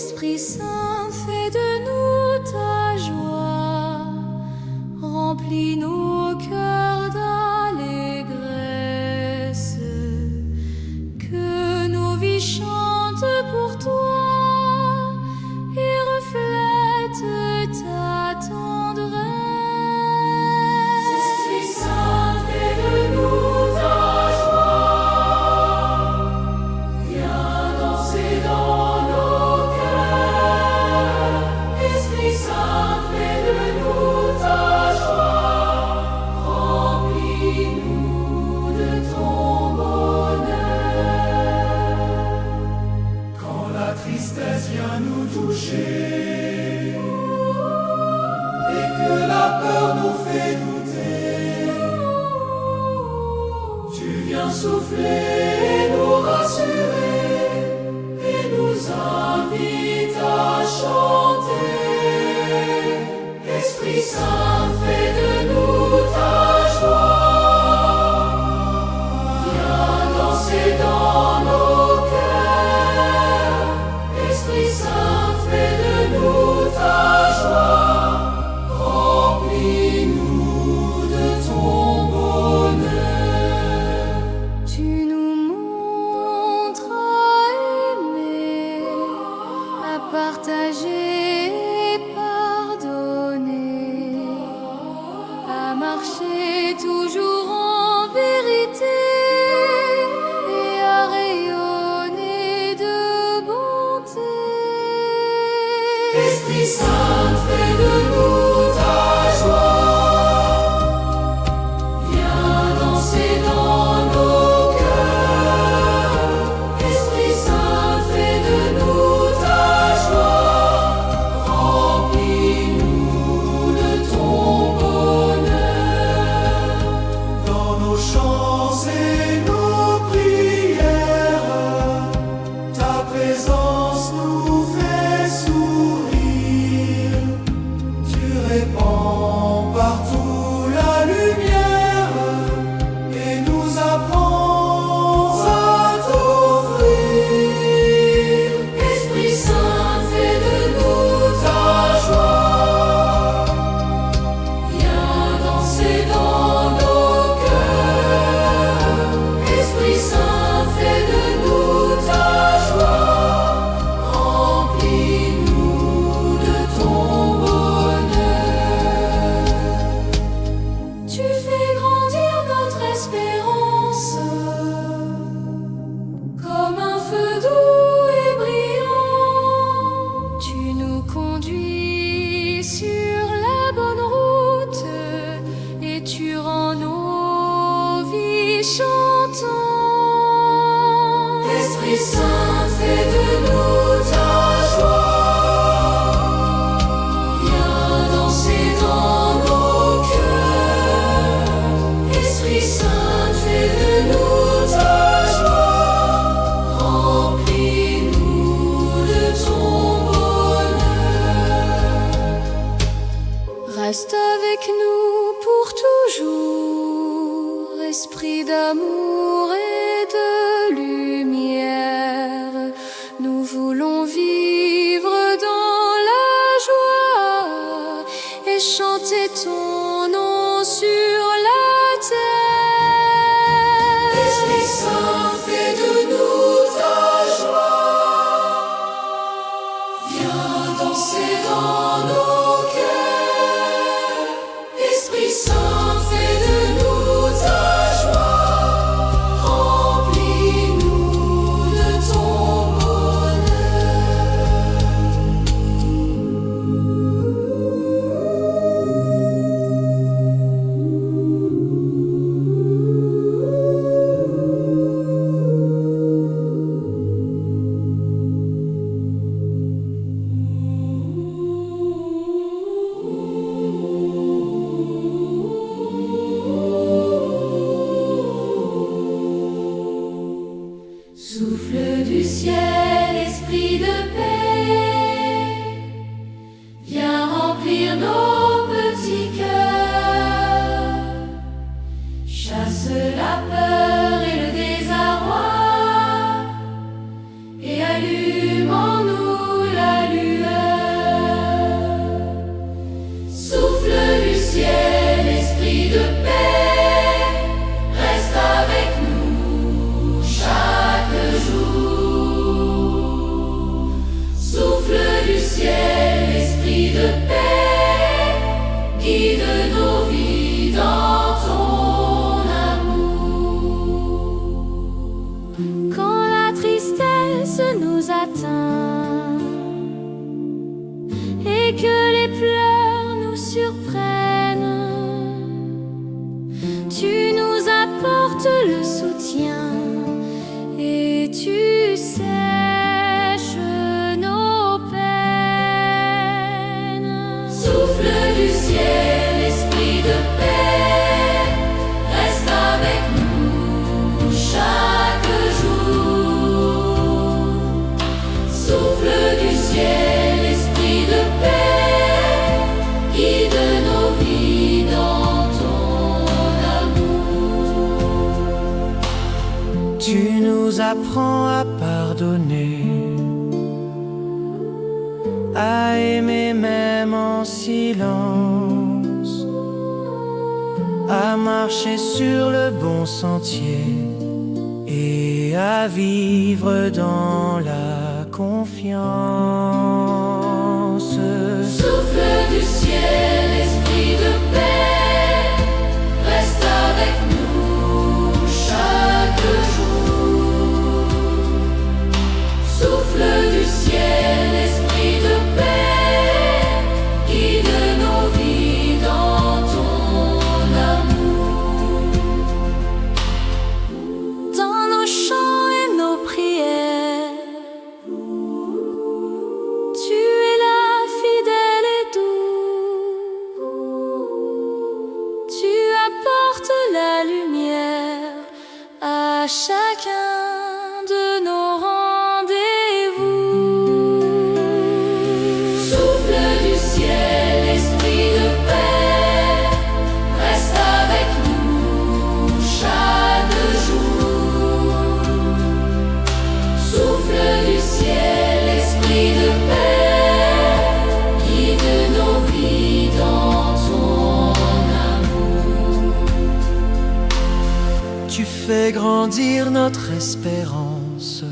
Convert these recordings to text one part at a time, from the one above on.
Esprit Saint, fais de nous ta joie, remplis nos cœurs d'allégresse, que nos vies chantent pour toi et reflètent ta tendresse. Esprit Saint, fais de nous ta joie, viens danser dans nos cœurs. Esprit Saint, fais de nous ta joie, remplis-nous de ton bonheur. Quand la tristesse vient nous toucher et que la peur nous fait douter, tu viens souffler et nous rassurer et nous invites à chanter. Esprit Saint, fais de nous ta joie, viens danser dans nos cœurs. Esprit Saint, fais de nous ta joie, remplis-nous de ton bonheur. Tu nous montres à aimer, à partager et pardonner, à marcher toujours en vérité et à rayonner de bonté. Esprit Saint, fais de nous ta joie, viens danser dans nos cœurs. Esprit Saint, fais de nous ta joie, remplis-nous de ton bonheur. Dans nos chants et nos prières, ta présence nous fait sourire. Tu répands partout la lumière et nous apprends à t'offrir. Esprit Saint, fais de nous ta joie, viens danser dans nos cœurs. Esprit Saint, fais de nous ta joie, remplis-nous de ton bonheur. Tu fais grandir notre espérance comme un feu doux et brillant. Tu nous conduis sur la bonne route et tu rends nos vies chantantes. Esprit Saint, fais de nous ta joie, viens danser dans nos cœurs. Esprit Saint, fais de nous ta joie, remplis-nous de ton bonheur. Reste avec nous pour toujours, esprit d'amour et de lumière. Nous voulons vivre dans la joie et chanter ton nom sur la terre. Esprit Saint, fais de nous ta joie, viens danser dans nos cœurs. Esprit Saint, fais de nous ta joie, remplis-nous de ton bonheur. apprends à pardonner, à aimer même en silence, à marcher sur le bon sentier et à vivre dans la confiance. Souffle du ciel, esprit de paix, reste avec nous chaque jour. Souffle du ciel, esprit de paix, guide nos vies dans ton amour. Dans nos chants et nos prières, tu es là, fidèle et doux. Tu apportes la lumière à chacun de nos rendez-vous. Souffle du ciel, esprit de paix, reste avec nous chaque jour. Souffle du ciel, esprit de paix, guide nos vies dans ton amour. Tu fais grandir notre espérance,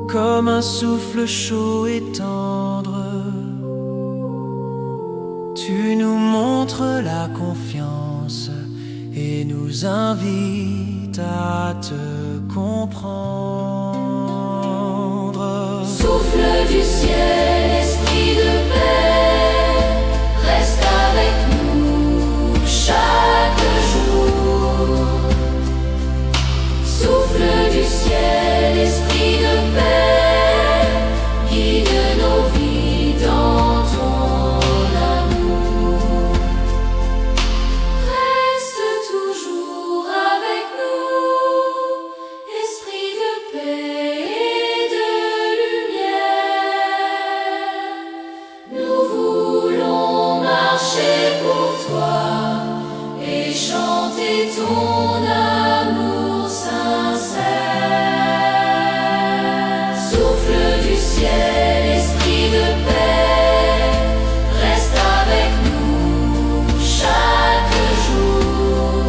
comme un souffle chaud et tendre. Tu nous montres la confiance et nous invites à te comprendre. Souffle du ciel, esprit de paix, reste avec nous chaque jour. Souffle du ciel, esprit de paix, guide nos vies dans ton amour. Reste toujours avec nous, esprit de paix et de lumière. Nous voulons marcher pour toi et chanter ton amour sincère. Souffle du ciel, esprit de paix, reste avec nous chaque jour.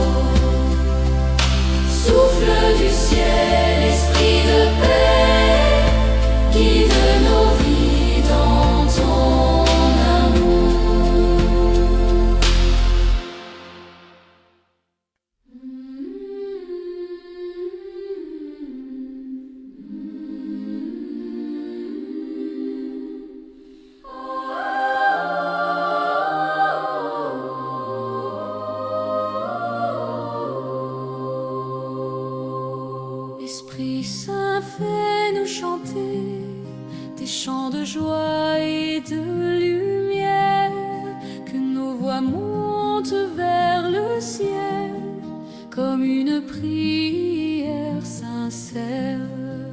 Souffle du ciel, esprit de paix, guide nos vies dans ton amour. Esprit Saint, fais-nous chanter des chants de joie et de lumière, que nos voix montent vers le ciel comme une prière sincère.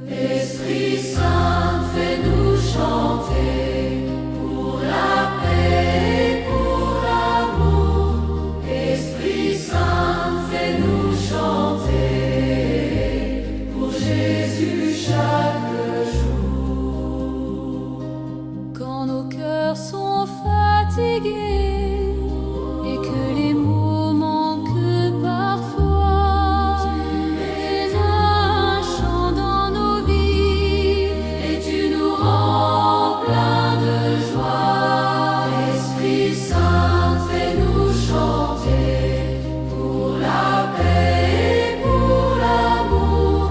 Esprit Saint, fais-nous chanter pour la paix et pour l'amour. Esprit Saint, fais-nous chanter pour Jésus chaque jour. Quand nos cœurs sont fatigués et que les mots manquent parfois, tu mets un chant dans nos vies et tu nous rends plein de joie. Esprit Saint, fais-nous chanter pour la paix et pour l'amour.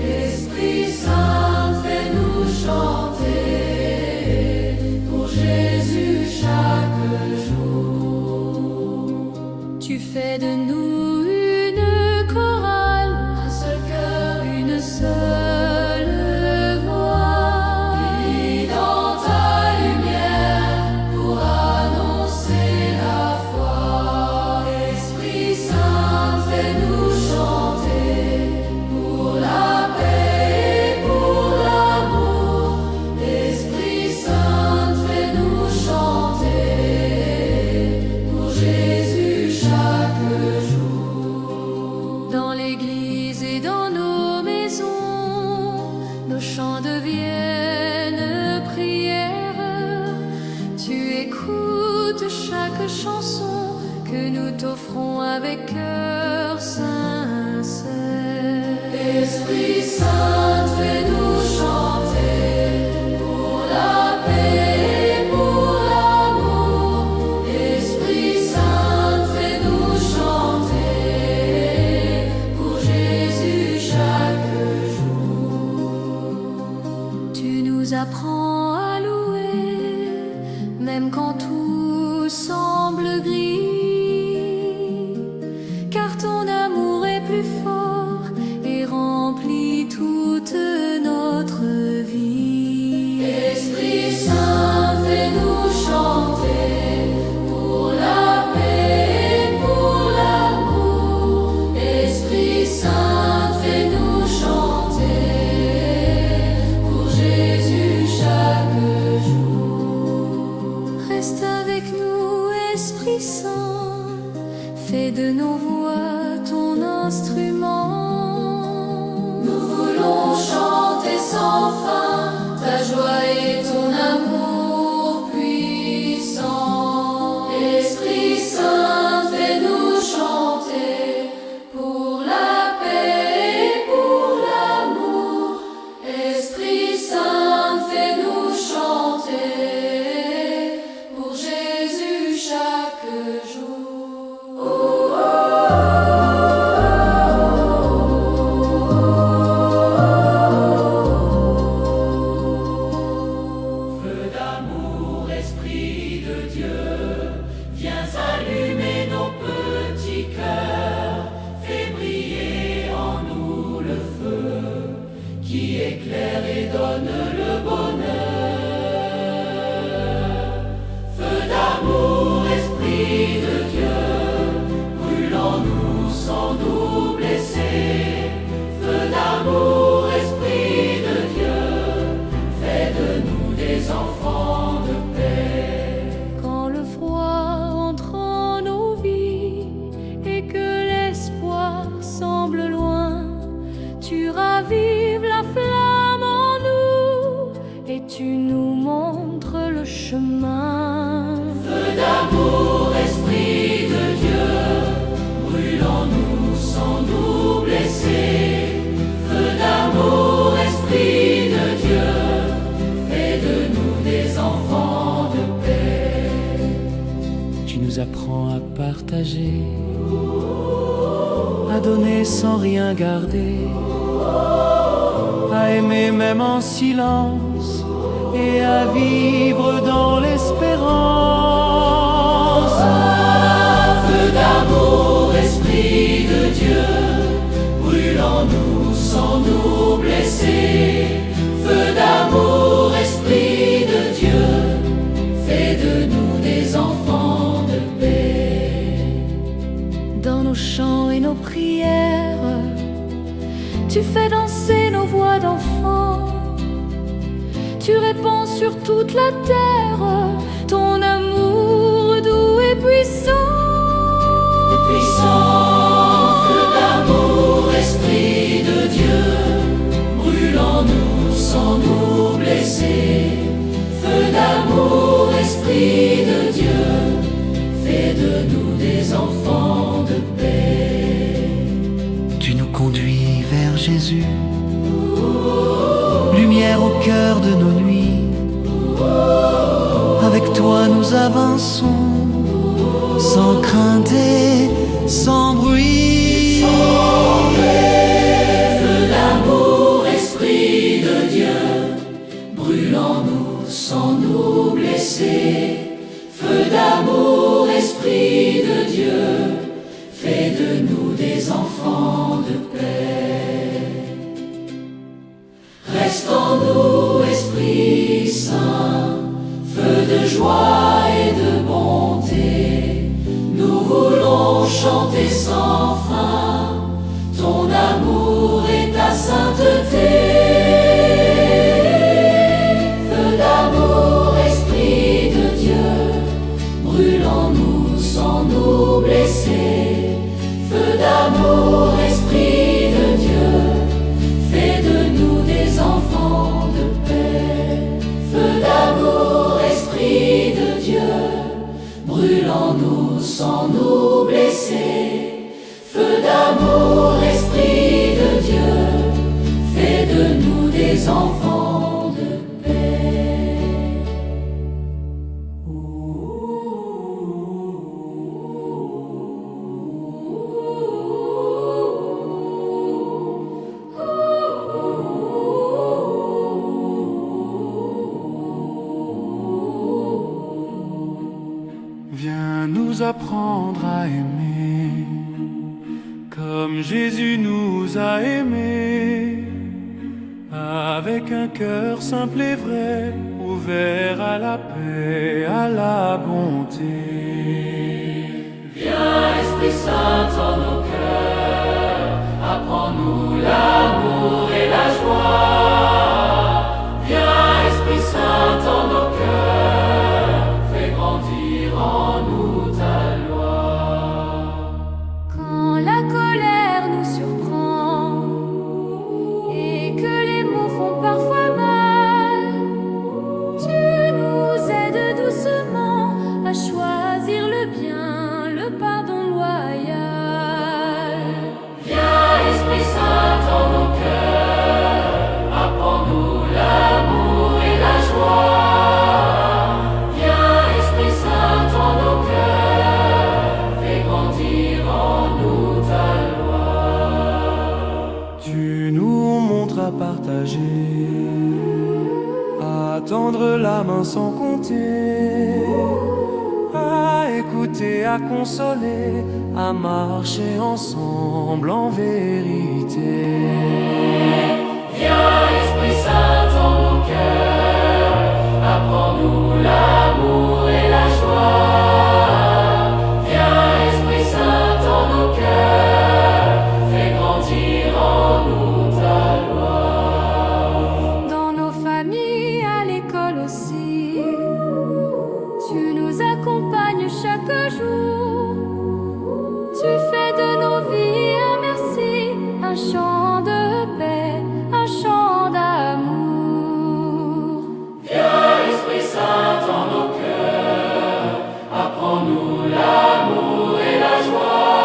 Esprit Saint, fais-nous chanter pour Jésus chaque jour. Tu fais de nous une chorale, un seul cœur, une seule voix, unis dans ta lumière pour annoncer la foi. Esprit Saint, fais-nous chanter pour la paix et pour l'amour. Esprit Saint, fais-nous chanter pour Jésus chaque jour. chaque chanson que nous t'offrons avec cœur sincère. Esprit Saint, fais-nous chanter pour la paix et pour l'amour. Esprit Saint, fais-nous chanter pour Jésus chaque jour. Tu nous apprends à louer, même quand tout semble gris, car ton amour est plus fort et remplit toute notre vie. Esprit Saint, fais-nous chanter pour la paix et pour l'amour. Esprit Saint, fais-nous chanter pour Jésus chaque jour. Reste avec nous, Esprit Saint, fais de nos voix ton instrument. Nous voulons chanter sans fin ta joie et ton amour puissant. Esprit Saint, fais-nous chanter pour la paix et pour l'amour. Esprit Saint, fais-nous chanter pour Jésus chaque jour. Feu d'amour, Esprit de Dieu, viens allumer nos petits cœurs, fais briller en nous le feu qui éclaire et donne le bonheur. Feu d'amour, Esprit de Dieu, brûle en nous sans nous blesser. Feu d'amour, Esprit de Dieu, fais de nous des enfants de paix. Quand le froid entre en nos vies et que l'espoir semble loin, tu ravives la flamme en nous et tu nous montres le chemin. Feu d'amour, Esprit de Dieu, brûle en nous sans nous blesser. Feu d'amour, Esprit de Dieu, fais de nous des enfants de paix. Tu nous apprends à partager, à donner sans rien garder, à aimer même en silence et à vivre dans l'espérance. Feu d'amour, Esprit de Dieu, brûle en nous sans nous blesser. Feu d'amour, Esprit de Dieu, fais de nous des enfants de paix. Dans nos chants et nos prières, tu fais danser nos voix d'enfants. Tu répands sur toute la terre ton amour doux et puissant. Puissant, feu d'amour, Esprit de Dieu, brûle en nous sans nous blesser. Feu d'amour, Esprit de Dieu, fais de nous des enfants de paix. Tu nous conduis vers Jésus, lumière au cœur de nos nuits. Avec toi nous avançons, sans crainte et sans bruit. Feu d'amour, Esprit de Dieu, brûle en nous sans nous blesser. Feu d'amour, Esprit de Dieu, fais de nous des enfants de paix. Reste en nous, Esprit Saint, feu de joie et de bonté. Nous voulons chanter sans fin ton amour et ta sainteté. Feu d'amour, Esprit de Dieu, brûle en nous sans nous blesser. Feu d'amour, Esprit de Dieu, fais de nous des enfants de paix. Feu d'amour, Esprit de Dieu, brûle brûle en nous sans nous blesser. Feu d'amour, Esprit de Dieu, fais de nous des enfants de paix. Viens nous apprendre à aimer comme Jésus nous a aimés, avec un cœur simple et vrai, ouvert à la paix, à la bonté. Viens, Esprit Saint, en nos cœurs, apprends-nous l'amour et la joie. Viens, Esprit Saint, en nos cœurs, fais grandir en nous ta loi. Quand la colère nous surprend et que les mots font parfois mal, tu nous aides doucement à choisir le bien, le pardon loyal. Viens, Esprit Saint, en nos cœurs, apprends-nous l'amour et la joie. Viens, Esprit Saint, en nos cœurs, fais grandir en nous ta loi. Tu nous montres à partager, à tendre la main sans compter, à écouter, à consoler, à marcher ensemble en vérité. Viens, Esprit Saint, en nos cœurs, apprends-nous l'amour et la joie. Viens, Esprit Saint, en nos cœurs, fais grandir en nous ta loi. Dans nos familles, à l'école aussi, tu nous accompagnes chaque jour. Tu fais de nos vies un merci, un chant de paix, un chant d'amour. Viens, Esprit Saint, en nos cœurs, apprends-nous l'amour et la joie.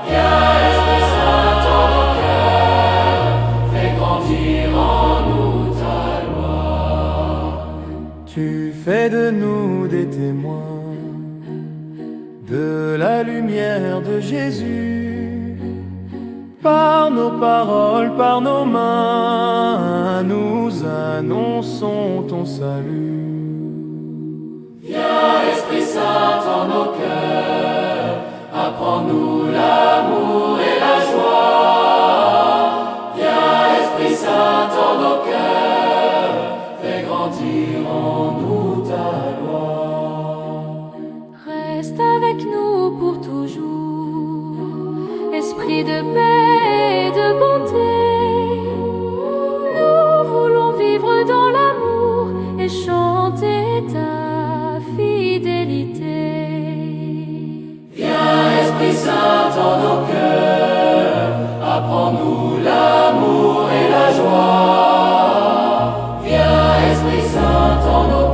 Viens, Esprit Saint, en nos cœurs, fais grandir en nous ta loi. Tu fais de nous des témoins de la lumière de Jésus. Par nos paroles, par nos mains, nous annonçons ton salut. Viens, Esprit Saint, en nos cœurs, apprends-nous l'amour et la joie. Viens, Esprit Saint, en nos cœurs, fais grandir en nous ta loi. Reste avec nous pour toujours, esprit de paix et de bonté. Nous voulons vivre dans l'amour et chanter ta fidélité. Viens, Esprit Saint, en nos cœurs, apprends-nous l'amour et la joie. Viens, Esprit Saint, en nos